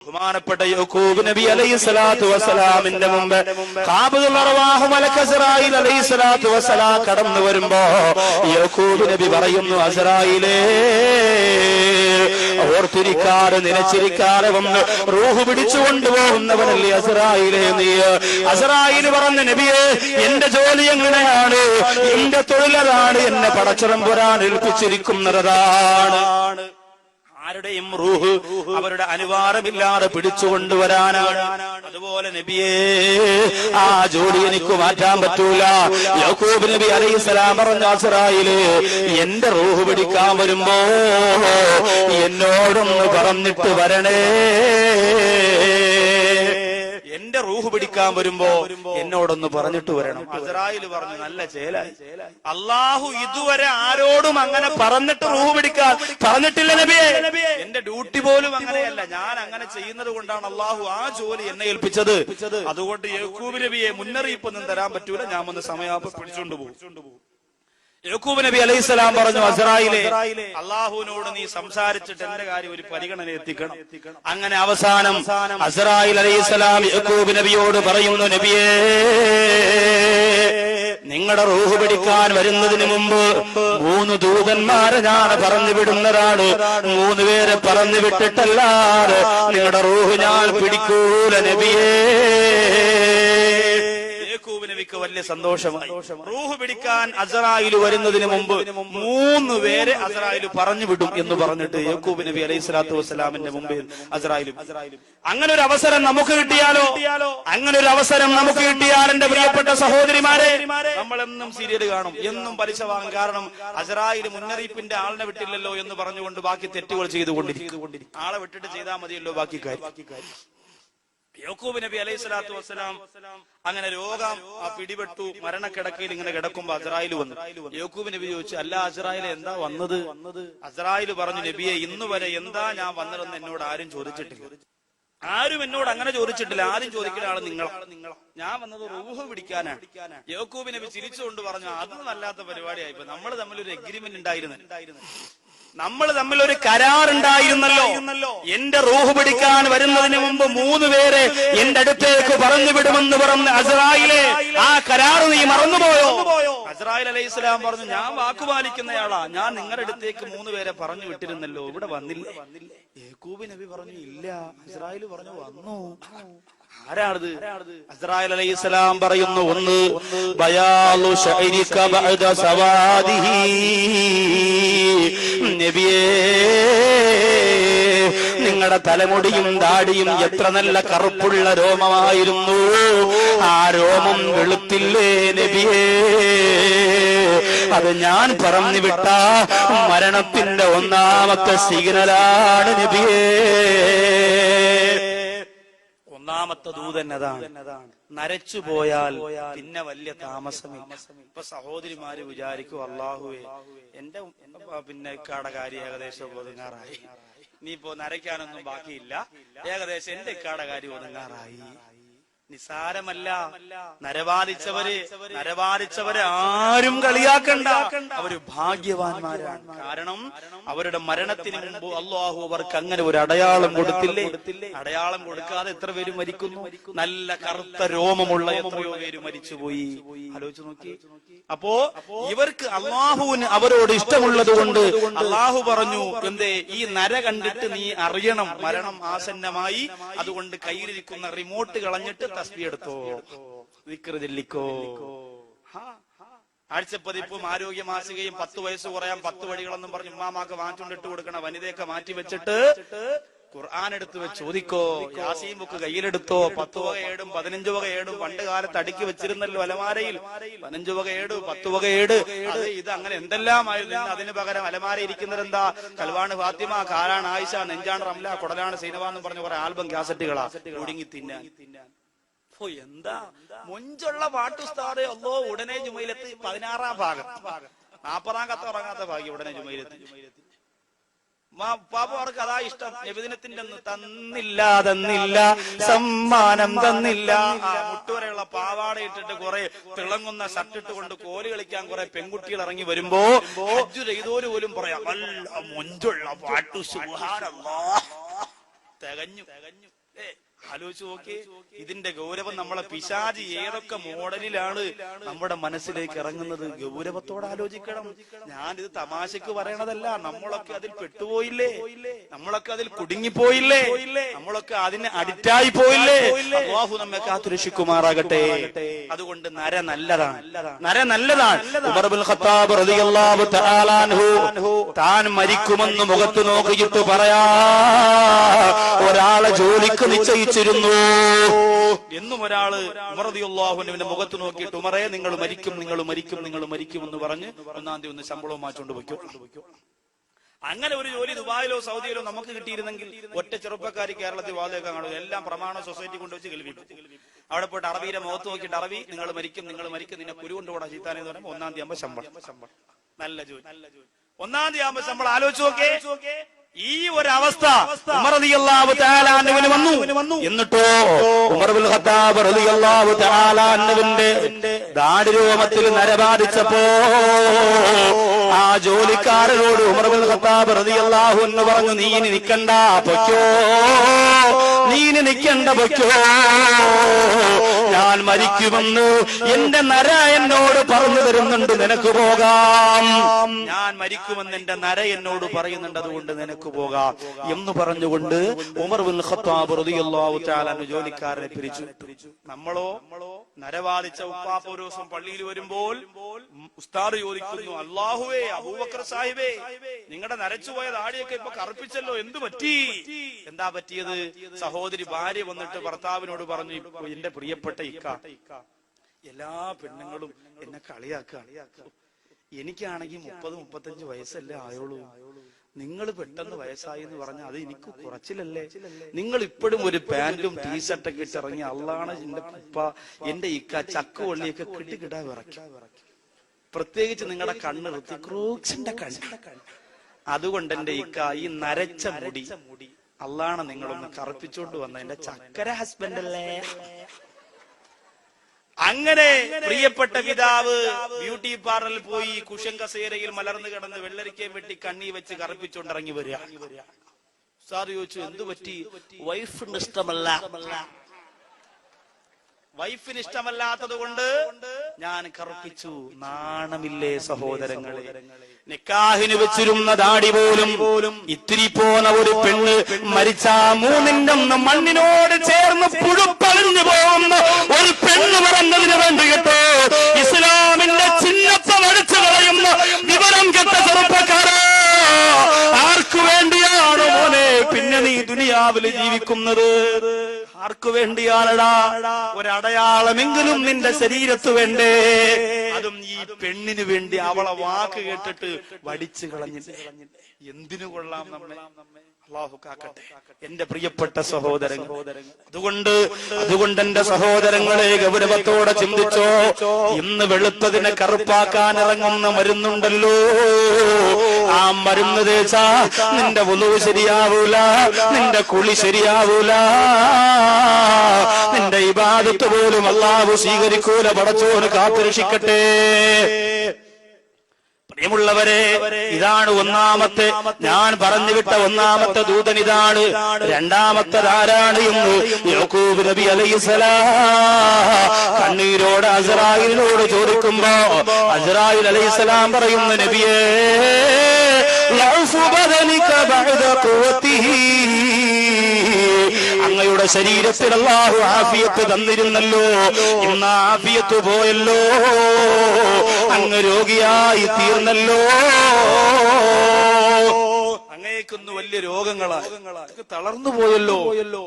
ബഹുമാനപ്പെട്ട യാക്കൂബ് നബി അലൈഹിസ്സലാത്തു വസ്സലാമിന്റെ മുമ്പ് ഖാബിദുൽ അർവാഹ് മലക്ക് അസ്റായീൽ അലൈഹിസ്സലാത്തു വസ്സലാം കടന്നു വരുമ്പോ യാക്കൂബ് നബി പറയുന്നു, അസ്റായീലേ, ഓർത്തിരിക്കാതെ നിലച്ചിരിക്കാതെ വന്ന് റൂഹ് പിടിച്ചു കൊണ്ടുപോകുന്നവനല്ലേ അസ്റായീലേ നീ? അസ്റായീൽ പറഞ്ഞു, നബിയേ, എന്റെ ജോലി എങ്ങനെയാണ്, എന്റെ തൊഴിലതാണ്, എന്നെ പടച്ചതമ്പുരാൻ ഏൽപ്പിച്ചിരിക്കുന്നതാണ്. ആരുടെയും റൂഹ് അവരുടെ അനുവാദമില്ലാതെ പിടിച്ചുകൊണ്ടുവരാനാണ്. അതുപോലെ നബിയേ, ആ ജോലി എനിക്ക് മാറ്റാൻ പറ്റൂല. യാക്കൂബ് നബി അലൈഹിസ്സലാം പറഞ്ഞു, അസ്റായീലേ, എന്റെ റൂഹ് പിടിക്കാൻ വരുമ്പോ എന്നോടൊന്ന് പറഞ്ഞിട്ട് വരണേ. എന്റെ റൂഹ് പിടിക്കാൻ വരുമ്പോ എന്നോടൊന്ന് പറഞ്ഞിട്ട് വരണം. അസ്റായീൽ പറഞ്ഞു, നല്ല ചേലായി. അള്ളാഹു ഇതുവരെ ആരോടും അങ്ങനെ പറഞ്ഞിട്ട് റൂഹ് പിടിക്കാൻ പറഞ്ഞിട്ടില്ല നബിയെ. എന്റെ ഡ്യൂട്ടി പോലും അങ്ങനെയല്ല. ഞാൻ അങ്ങനെ ചെയ്യുന്നത് കൊണ്ടാണ് അള്ളാഹു ആ ജോലി എന്നെ ഏൽപ്പിച്ചത്. അതുകൊണ്ട് യാക്കൂബ് നബിയെ മുന്നറിയിപ്പൊന്നും തരാൻ പറ്റൂല, ഞാൻ വന്ന് സമയാവുമ്പോൾ പിടിച്ചുകൊണ്ട് പോകും. യാക്കൂബ് നബി അലൈഹിസ്സലാം പറഞ്ഞു, അസ്റായീലേ, അള്ളാഹുവിനോട് നീ സംസാരിച്ചിട്ട് എന്റെ കാര്യം ഒരു പരിഗണന എത്തിക്കണം. അങ്ങനെ അവസാനം അസ്റായീൽ അലൈഹിസ്സലാം യാക്കൂബ് നബിയോട് പറയുന്നു, നബിയേ, നിങ്ങളുടെ റൂഹ് പിടിക്കാൻ വരുന്നതിന് മുമ്പ് 3 ദൂതന്മാരെ ഞാൻ പറഞ്ഞു വിടുന്നതാണ്. 3 പേരെ പറഞ്ഞു വിട്ടിട്ടല്ലാതെ നിങ്ങളുടെ റൂഹ് ഞാൻ പിടിക്കൂല നബിയേ. യാക്കൂബ് നബിക്ക് വലിയ സന്തോഷമായി. റൂഹ് പിടിക്കാൻ അസ്റായീൽ വരുന്നതിന് മുമ്പ് 3 പേരെ അസ്റായീൽ പറഞ്ഞു വിടും എന്ന് പറഞ്ഞിട്ട് യാക്കൂബ് നബി അലൈഹിസ്സലാത്തു വസ്സലാമിന്റെ മുമ്പിൽ അസ്റായീൽ. അങ്ങനെ ഒരു അവസരം നമുക്ക് കിട്ടിയാലോ? അങ്ങനെ ഒരു അവസരം നമുക്ക് കിട്ടിയാൽ എന്റെ പ്രിയപ്പെട്ട സഹോദരിമാരെ, നമ്മളെന്നും സീരിയൽ കാണും, എന്നും പലിശ വാങ്ങും. കാരണം അസ്റായീൽ മുന്നറിയിപ്പിന്റെ ആളിനെ വിട്ടില്ലല്ലോ എന്ന് പറഞ്ഞുകൊണ്ട് ബാക്കി തെറ്റുകൾ ചെയ്തുകൊണ്ടിരിക്കും. ആളെ വിട്ടിട്ട് ചെയ്താൽ മതിയല്ലോ ബാക്കി കാര്യം. യാക്കൂബ് നബി അലൈഹിസ്സലാത്തു വസ്സലാം അങ്ങനെ രോഗം പിടിപെട്ടു, മരണക്കിടക്കയിൽ ഇങ്ങനെ കിടക്കുമ്പോ അസ്റായീൽ വന്നു. യാക്കൂബ് നബി ചോദിച്ചു, അല്ല അസ്റായീലേ, എന്താ വന്നത്? അസ്റായീൽ പറഞ്ഞു, നബിയെ, ഇന്ന് വരെ എന്താ ഞാൻ വന്നതെന്ന് എന്നോട് ആരും ചോദിച്ചിട്ടില്ല. ആരും എന്നോട് അങ്ങനെ ചോദിച്ചിട്ടില്ല. ആരും ചോദിക്കുന്ന ആള് നിങ്ങളാ. ഞാൻ വന്നത് റൂഹ് പിടിക്കാനാണ്. യാക്കൂബ് നബി ചിരിച്ചുകൊണ്ട് പറഞ്ഞു, അത് നല്ലാത്ത പരിപാടിയായിപ്പോ. നമ്മൾ തമ്മിൽ ഒരു എഗ്രിമെന്റ് ഉണ്ടായിരുന്നു, നമ്മൾ തമ്മിൽ ഒരു കരാറുണ്ടായിരുന്നല്ലോ. എന്റെ റൂഹ് പിടിക്കാൻ വരുന്നതിന് മുമ്പ് 3 പേരെ എന്റെ അടുത്തേക്ക് പറഞ്ഞു വിടുമെന്ന് പറഞ്ഞ അസ്റായീലേ, ആ കരാറ് നീ മറന്നുപോയോ? അസ്റായീൽ അലൈഹിസ്സലാം പറഞ്ഞു, ഞാൻ വാക്കുപാലിക്കുന്നയാളാ. ഞാൻ നിങ്ങളുടെ അടുത്തേക്ക് 3 പേരെ പറഞ്ഞു വിട്ടിരുന്നല്ലോ, ഇവിടെ വന്നില്ല. യാക്കൂബ് നബി പറഞ്ഞു, ഇല്ല. അസ്റായീൽ പറഞ്ഞു, വന്നു. ആരാണത്? അസ്റായീൽ അലൈഹിസ്സലാം പറയുന്നു, ഒന്ന് ബയാലു ശഅരിക ബഅദ സവാദിഹി. നബിയേ, നിങ്ങളുടെ തലമുടിയും ദാടിയും എത്ര നല്ല കറുപ്പുള്ള രോമമായിരുന്നു. ആ രോമം വെളുത്തില്ലേ നബിയേ? അത് ഞാൻ പറഞ്ഞു വിട്ട മരണത്തിന്റെ 1ാമത്തെ സിഗ്നലാണ് നബിയേ. 1ാമത്തെ ദൂതൻ അതാണ്. നരച്ചു പോയാൽ പിന്നെ വലിയ താമസമില്ല. ഇപ്പൊ സഹോദരിമാര് വിചാരിക്കും, അള്ളാഹുവേ, എന്റെ പിന്നെ ഇക്കാടെ കാര്യം ഏകദേശം ഒതുങ്ങാറായി, ഇനിയിപ്പോ നരയ്ക്കാനൊന്നും ബാക്കിയില്ല, ഏകദേശം എന്റെ ഇക്കാടെ കാര്യം ഒതുങ്ങാറായി. നിസാരമല്ല. നരബാധിച്ചവരെ ആരും കളിയാക്കണ്ട. അവര് ഭാഗ്യവാന്മാരാണ്. കാരണം അവരുടെ മരണത്തിന് മുമ്പ് അല്ലാഹു അവർക്ക് അങ്ങനെ ഒരു അടയാളം കൊടുത്തില്ലേ? അടയാളം കൊടുക്കാതെ എത്ര പേര് മരിക്കുന്നു? നല്ല കറുത്ത രോമമുള്ള എത്രയോ പേര് മരിച്ചുപോയി. ആലോചിച്ച് നോക്കി. അപ്പോ ഇവർക്ക് അല്ലാഹുവിന് അവരോട് ഇഷ്ടമുള്ളത് കൊണ്ട് അല്ലാഹു പറഞ്ഞു, എന്തേ, ഈ നര കണ്ടിട്ട് നീ അറിയണം മരണം ആസന്നമായി. അതുകൊണ്ട് കയ്യിലിരിക്കുന്ന റിമോട്ട് കളഞ്ഞിട്ട് തസ്ബീഹ് എടുത്തോ, ദിക്ർ ചൊല്ലിക്കോ. ആഴ്ചപ്പതിപ്പും ആരോഗ്യ മാസികയും 10 വയസ്സ് കുറയാൻ 10 വഴികളെന്നും പറഞ്ഞ് ഉമ്മാമാക്ക് വാങ്ങിച്ചുകൊണ്ടിട്ട് കൊടുക്കണ വനിതയൊക്കെ മാറ്റി വെച്ചിട്ട് ഖുർആൻ എടുത്ത് വെച്ച് ചോദിക്കോ, യാസീൻ ബുക്ക് കയ്യിലെടുത്തോ. 10 വക ഏടും 15 വക ഏടും പണ്ട് കാലത്ത് അടുക്കി വെച്ചിരുന്നല്ലോ അലമാരയിൽ. 15 വക ഏട്, 10 വക ഏട്, അത് ഇത് അങ്ങനെ എന്തെല്ലാമായിരുന്നു. അതിന് പകരം അലമാര ഇരിക്കുന്നത് എന്താ? കൽവാണ് ഫാത്തിമ, കാലാണ് ആയിഷ, നെഞ്ചാണ് റംല, കുടലാണ് സൈനവ എന്ന് പറഞ്ഞ കുറെ ആൽബം കാസറ്റുകളാ ഒടുങ്ങി തിന്നാൻ. എന്താ മൊഞ്ചുള്ള പാട്ടുസ്താദ്. അല്ലോ, ഉടനെ ജുമയിലെത്തി 16ാം ഭാഗം, 40ാം കത്ത് ഉറങ്ങാത്ത ഭാഗ്യം ഉടനെ ജുമയിലെത്തി. പാപ്പവർക്ക് അതാ ഇഷ്ടം. നബിദിനത്തിന്റെ തന്നില്ല, സമ്മാനം തന്നില്ല. മുട്ടുവരെയുള്ള പാവാട ഇട്ടിട്ട് കുറെ തിളങ്ങുന്ന ഷർട്ടിട്ട് കൊണ്ട് കോല് കളിക്കാൻ കുറെ പെൺകുട്ടികൾ ഇറങ്ങി വരുമ്പോ ഹജ്ജ് ചെയ്തോര് പോലും പറയാം, നല്ല മൊഞ്ചുള്ള പാട്ടു, സുബ്ഹാനല്ലാഹ്. തികഞ്ഞു. ആലോചിച്ച് നോക്കി, ഇതിന്റെ ഗൗരവം. നമ്മളെ പിശാചി ഏതൊക്കെ മോഡലിലാണ് നമ്മുടെ മനസ്സിലേക്ക് ഇറങ്ങുന്നത്. ഗൗരവത്തോടെ ആലോചിക്കണം. ഞാനിത് തമാശക്ക് പറയണതല്ല. നമ്മളൊക്കെ അതിൽ പെട്ടുപോയില്ലേ? നമ്മളൊക്കെ അതിൽ കുടുങ്ങിപ്പോയില്ലേ? നമ്മളൊക്കെ അതിന് അഡിക്റ്റായി പോയില്ലേ? അല്ലാഹു നമ്മെ കാത്തുരക്ഷിക്കുമാറാകട്ടെ. അതുകൊണ്ട് നര നല്ലതാണ്, നര നല്ലതാണ്. ഉമർ ഇബ്നുൽ ഖത്താബ് റളിയല്ലാഹു തആല അൻഹു താൻ മരിക്കുമെന്ന് മുഖത്ത് നോക്കിയിട്ട് പറയാ, ഒരാളെ ജോലിക്ക് നിശ്ചയിച്ചിരുന്നു എന്നും ഒരാള് ഉമർ റളിയല്ലാഹു അൻഹുവിന്റെ മുഖത്ത് നോക്കിയിട്ട്, ഉമറേ നിങ്ങൾ മരിക്കും, നിങ്ങൾ മരിക്കും, നിങ്ങൾ മരിക്കും എന്ന് പറഞ്ഞ് ഒന്നാം തീയതി ഒന്ന് ശമ്പളവും മാറ്റിക്കൊണ്ട് വയ്ക്കും. അങ്ങനെ ഒരു ജോലി ദുബായിലോ സൗദിയിലോ നമുക്ക് കിട്ടിയിരുന്നെങ്കിൽ ഒറ്റ ചെറുപ്പക്കാരി കേരളത്തിൽ വാതിലൊക്കെ കാണും. എല്ലാം പ്രമാണ സൊസൈറ്റി കൊണ്ടുവച്ച് കേൾവിക്കും. അവിടെ പോയിട്ട് അറബിയുടെ മുഖത്ത് നോക്കിയിട്ട്, അറബി നിങ്ങൾ മരിക്കും, നിങ്ങൾ മരിക്കും, നിന്നെ കുരു കൊണ്ടുകൂടാ ചീത്താനെന്ന് പറയുമ്പോൾ ഒന്നാം തീയതി ആകുമ്പോൾ ശമ്പളം. നല്ല ജോലി. ഒന്നാം തീയതി ആകുമ്പോൾ ശമ്പളം. ആലോചിച്ച് നോക്കേ, ഈ ഒരു അവസ്ഥ ഉമർ റളിയല്ലാഹു തആല അൻഹുവിന് വന്നു. എന്നിട്ടോ ഉമർ ഇബ്നുൽ ഖത്താബ് റളിയല്ലാഹു തആല അൻഹുവിന്റെ ദാഢ്യരോമത്തിൽ നര ബാധിച്ചപ്പോ ആ ജോലിക്കാരനോട് ഉമർ ഇബ്നുൽ ഖത്താബ് റളിയല്ലാഹു അൻഹു പറഞ്ഞു, നീ ഇനി നിൽക്കണ്ട, പൊയ്ക്കോ, നീ ഇനി നിൽക്കണ്ട, പൊയ്ക്കോ, ഞാൻ മരിക്കുമെന്ന് എന്റെ നര എന്നോട് പറഞ്ഞു തരുന്നുണ്ട്, നിനക്ക് പോകാം. ഞാൻ മരിക്കുമെന്ന് എന്റെ നര എന്നോട് പറയുന്നുണ്ട്, അതുകൊണ്ട് നിനക്ക് പോകാം എന്ന് പറഞ്ഞുകൊണ്ട് ഉമർ ഇബ്നുൽ ഖത്താബ് റളിയല്ലാഹു തആല അൻഹു ജോലിക്കാരനെ പിരിച്ചു. നമ്മളോ നരവാദിച്ച ഉപ്പാപ്പ ഒരു ദിവസം പള്ളിയിൽ വരുമ്പോൾ ഉസ്താദ് ചോദിക്കുന്നു, അല്ലാഹുവേ, അബൂബക്കർ സാഹിബേ, നിങ്ങളുടെ നരച്ചുപോയ താടിയൊക്കെ ഇപ്പൊ കറുപ്പിച്ചല്ലോ, എന്ത് പറ്റി? എന്താ പറ്റിയത്? സഹോദരി ഭാര്യ വന്നിട്ട് ഭർത്താവിനോട് പറഞ്ഞു, എന്റെ പ്രിയപ്പെട്ട ഇക്ക, എല്ലാ പെണ്ണുങ്ങളും എന്നെ കളിയാക്കുക. എനിക്കാണെങ്കിൽ 30-35 വയസ്സല്ലേ ആയോളൂ. നിങ്ങൾ പെട്ടെന്ന് വയസ്സായി എന്ന് പറഞ്ഞാൽ അത് എനിക്ക് കുറച്ചിലല്ലേ? നിങ്ങൾ ഇപ്പോഴും ഒരു പാന്റും ടീഷർട്ടൊക്കെ ഇട്ടിറങ്ങി, അള്ളാണ് എന്റെ ഉപ്പ, എന്റെ ഇക്ക ചക്കുവള്ളിയൊക്കെ കിട്ടിക്കിടാ വിറയ്ക്കും. പ്രത്യേകിച്ച് നിങ്ങളുടെ കണ്ണ് ഋത്തിക്രൂക്സിന്റെ കണ്ണ്. അതുകൊണ്ട് എന്റെ ഇക്ക, ഈ നരച്ച മുടി അള്ളാണ് നിങ്ങളൊന്ന് കറുപ്പിച്ചോണ്ട് വന്ന എന്റെ ചക്കര ഹസ്ബൻഡ് അല്ലേ? അങ്ങനെ പ്രിയപ്പെട്ട പിതാവ് ബ്യൂട്ടി പാർലറിൽ പോയി കുഷൻ കസേരയിൽ മലർന്നു കിടന്ന് വെള്ളരിക്കയും വെട്ടി കണ്ണി വെച്ച് കറുപ്പിച്ചുകൊണ്ടിറങ്ങി വരിക. സാർ ചോദിച്ചു, എന്തു പറ്റി? വൈഫിന് ഇഷ്ടമല്ല. വൈഫിന് ഇഷ്ടമല്ലാത്തത് കൊണ്ട് ഞാൻ കറുപ്പിച്ചു. നാണമില്ലേ സഹോദരങ്ങളെ? നിക്കാഹിന് വെച്ചിരുന്ന ദാടി പോലും ഇത്തിരി പോന്ന ഒരു പെണ്ണ് മരിച്ച 3 മണ്ണിനോട് ചേർന്ന് പുഴുപ്പളിഞ്ഞു പോകുന്ന ഒരു പെണ്ണ് പറഞ്ഞതിന് വേണ്ടി കേട്ടോ ഇസ്ലാമിന്റെ ചിഹ്നത്തെ വടിച്ചു കളയുന്ന വിവരം കെട്ട ചെറുപ്പക്കാരാ, ആർക്കു വേണ്ടിയാണ് മോനെ പിന്നെ നീ ദുനിയാവിൽ ജീവിക്കുന്നത്? ആർക്കു വേണ്ടിയാണടാ? ഒരടയാളമെങ്കിലും നിന്റെ ശരീരത്ത് വേണ്ടേ? അതും ഈ പെണ്ണിന് വേണ്ടി. അവളെ വാക്ക് കേട്ടിട്ട് വടിച്ചു കളഞ്ഞില്ലേ? എന്തിനു കൊള്ളാം നമ്മെ? അല്ലാഹു കാക്കട്ടെ എന്റെ പ്രിയപ്പെട്ട സഹോദരങ്ങൾ. അതുകൊണ്ട് എന്റെ സഹോദരങ്ങളെ ഗൗരവത്തോടെ ചിന്തിച്ചോ. ഇന്ന് വെളുത്തതിനെ കറുപ്പാക്കാൻ ഇറങ്ങുന്ന മരുന്നുണ്ടല്ലോ, ആ മരുന്ന് തേച്ചാ നിന്റെ വുളു ശരിയാവൂല, നിന്റെ കുളി ശരിയാവൂല, നിന്റെ ഇബാദത്ത് പോലും അല്ലാഹു സ്വീകരിക്കൂല. പടച്ചോന് കാത്തുരക്ഷിക്കട്ടെ. പ്രിയമുള്ളവരെ, ഇതാണ് ഒന്നാമത്തെ ഞാൻ പറഞ്ഞുവിട്ട ഒന്നാമത്തെ ദൂതൻ. ഇതാണ്. രണ്ടാമത്തേതാരാണ് എന്ന് യാക്കൂബ് നബി അലൈഹിസ്സലാം കണ്ണീരോട് അസ്രായിലിനോട് ചോദിക്കുമ്പോ അസ്രായിൽ അലൈഹിസ്സലാം പറയുന്ന, നബിയേ, അങ്ങയുടെ ശരീരത്തിൽ അല്ലാഹു ആഫിയത്ത് തന്നിരുന്നല്ലോ, ഇന്ന് ആഫിയത്ത് പോയല്ലോ, അങ്ങ് രോഗിയായി തീർന്നല്ലോ. അങ്ങേക്കൊന്ന് വലിയ രോഗങ്ങളാണ്, തളർന്നു പോയല്ലോ,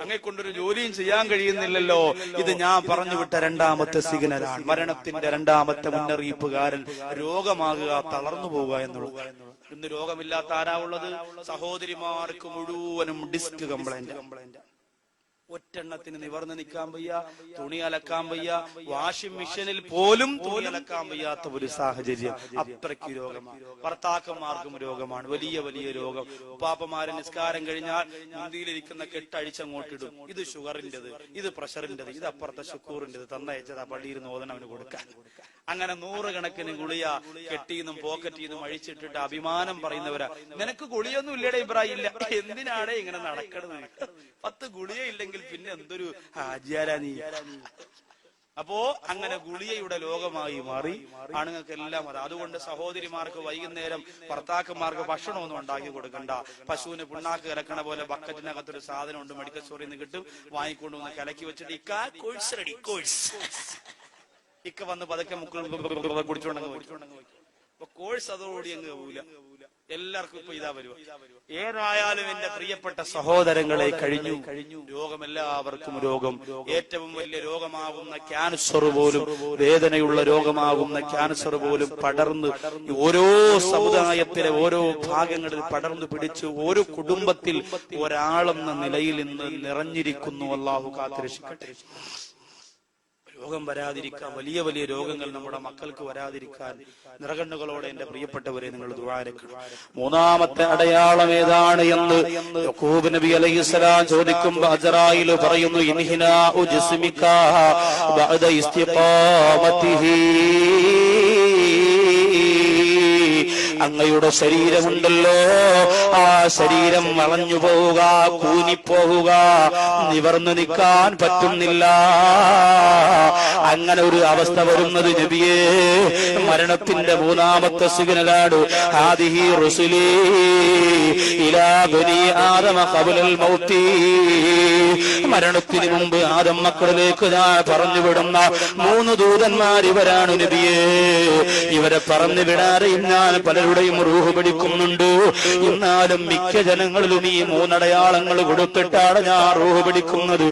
അങ്ങേ കൊണ്ടൊരു ജോലിയും ചെയ്യാൻ കഴിയുന്നില്ലല്ലോ. ഇത് ഞാൻ പറഞ്ഞുവിട്ട രണ്ടാമത്തെ സിഗ്നലാണ്, മരണത്തിന്റെ രണ്ടാമത്തെ മുന്നറിയിപ്പുകാരൻ. രോഗമാകുക, തളർന്നു പോവുക എന്നുള്ളത്. ഇന്ന് രോഗമില്ലാത്ത ആരാ ഉള്ളത്? സഹോദരിമാർക്ക് മുഴുവനും ഡിസ്ക് കംപ്ലൈന്റ്. ഒറ്റെണ്ണത്തിന് നിവർന്ന് നിൽക്കാൻ വയ്യ, തുണി അലക്കാൻ വയ്യ, വാഷിംഗ് മെഷീനിൽ പോലും തുണി അലക്കാൻ വയ്യാത്ത ഒരു സാഹചര്യം. അത്രയ്ക്ക് രോഗമാണ്. ഭർത്താക്കന്മാർക്കും രോഗമാണ്, വലിയ വലിയ രോഗം. ഉപ്പാപ്പമാര് നിസ്കാരം കഴിഞ്ഞാൽ മുന്തിയിലിരിക്കുന്ന കെട്ടഴിച്ചങ്ങോട്ടിടും. ഇത് ഷുഗറിന്റേത്, ഇത് പ്രഷറിന്റേത്, ഇത് അപ്പുറത്തെ ഷുക്കൂറിന്റേത്, തന്നയച്ചതാ പള്ളിയിൽ നിന്ന് ഓതൻ അവന് കൊടുക്കാൻ. അങ്ങനെ 100 കണക്കിന് ഗുളിയ കെട്ടിന്നും പോക്കറ്റിന്നും അഴിച്ചിട്ടിട്ട് അഭിമാനം പറയുന്നവരാ. നിനക്ക് ഗുളിയൊന്നും ഇല്ലടേ ഇബ്രാഹിം? ഇല്ല. എന്തിനാടേ ഇങ്ങനെ നടക്കണത്? 10 ഗുളിയ ഇല്ലെങ്കിൽ പിന്നെ എന്തൊരു ഹാജിയാരാ നീ? അപ്പോ അങ്ങനെ ഗുളിയയുടെ ലോകമായി മാറി. ആണുങ്ങൾക്കെല്ലാം അത്. അതുകൊണ്ട് സഹോദരിമാർക്ക് വൈകുന്നേരം ഭർത്താക്കന്മാർക്ക് ഭക്ഷണമൊന്നും ഉണ്ടാക്കി കൊടുക്കണ്ട. പശുവിന് പിണ്ണാക്ക് കലക്കണ പോലെ ബക്കറ്റിനകത്തൊരു സാധനം ഉണ്ട്, മെഡിക്കൽ സ്റ്റോറിൽ നിന്ന് കിട്ടും, വാങ്ങിക്കൊണ്ടുവന്ന് കലക്കി വെച്ചിട്ട് കോഴ്സ് റെഡി, കോഴ്സ് ഇക്ക വന്ന് പതുക്കെ മുക്കൾ കുടിച്ചോണ്ടെങ്കിൽ കോഴ്സ് അതോടുകൂടി അങ്ങ് പോവില്ല. എല്ലാവർക്കും ഇപ്പൊ ഇതാ വരുക. ഏതായാലും എന്റെ പ്രിയപ്പെട്ട സഹോദരങ്ങളെ, കഴിഞ്ഞു രോഗം, എല്ലാവർക്കും രോഗം. ഏറ്റവും വലിയ രോഗമാകുന്ന ക്യാൻസർ പോലും, വേദനയുള്ള രോഗമാകുന്ന ക്യാൻസർ പോലും പടർന്ന് ഓരോ സമുദായത്തിലെ ഓരോ ഭാഗങ്ങളിൽ പടർന്നു പിടിച്ച് ഓരോ കുടുംബത്തിൽ ഒരാളെന്ന നിലയിൽ ഇന്ന് നിറഞ്ഞിരിക്കുന്നു. അല്ലാഹു കാത്തുരക്ഷിക്കട്ടെ. രോഗം വരാതിരിക്കാൻ, വലിയ വലിയ രോഗങ്ങൾ നമ്മുടെ മക്കൾക്ക് വരാതിരിക്കാൻ നിറകണ്ണുകളോടെ എന്റെ പ്രിയപ്പെട്ടവരെ നിങ്ങൾ ദുആ ചെയ്യണം. മൂന്നാമത്തെ അടയാളം ഏതാണ് എന്ന് യാക്കൂബ് നബി അലൈഹിസ്സലാം ചോദിക്കുമ്പോൾ അസ്രായീൽ പറയുന്നു, ഇൻഹിനാഉ ജിസ്മിക ബഅദ ഇസ്തിഖാമതിഹി. അങ്ങയുടെ ശരീരമുണ്ടല്ലോ, ആ ശരീരം വളഞ്ഞു പോവുക, കൂനിപ്പോവുക, നിവർന്നു നിൽക്കാൻ പറ്റുന്നില്ല. അങ്ങനെ ഒരു അവസ്ഥ വരുന്നത് നബിയേ മരണത്തിന്റെ മൂന്നാമത്തെ സിഗ്നലാണ്. ഹാദിഹി റുസുലി ഇലാ ബനി ആദമ ഖബ്ലൽ മൗതി. മരണത്തിന് മുമ്പ് ആദം മക്കളിലേക്ക് ഞാൻ പറഞ്ഞുവിടുന്ന 3 ദൂതന്മാർ ഇവരാണ് നബിയേ. ഇവരെ പറഞ്ഞു വിടാതെയും ഞാൻ പലരുടെയും റൂഹ് പിടിക്കുന്നുണ്ട്. എന്നാലും മിക്ക ജനങ്ങളിലും ഈ 3 അടയാളങ്ങൾ കൊടുത്തിട്ടാണ് ഞാൻ റൂഹ് പിടിക്കുന്നത്.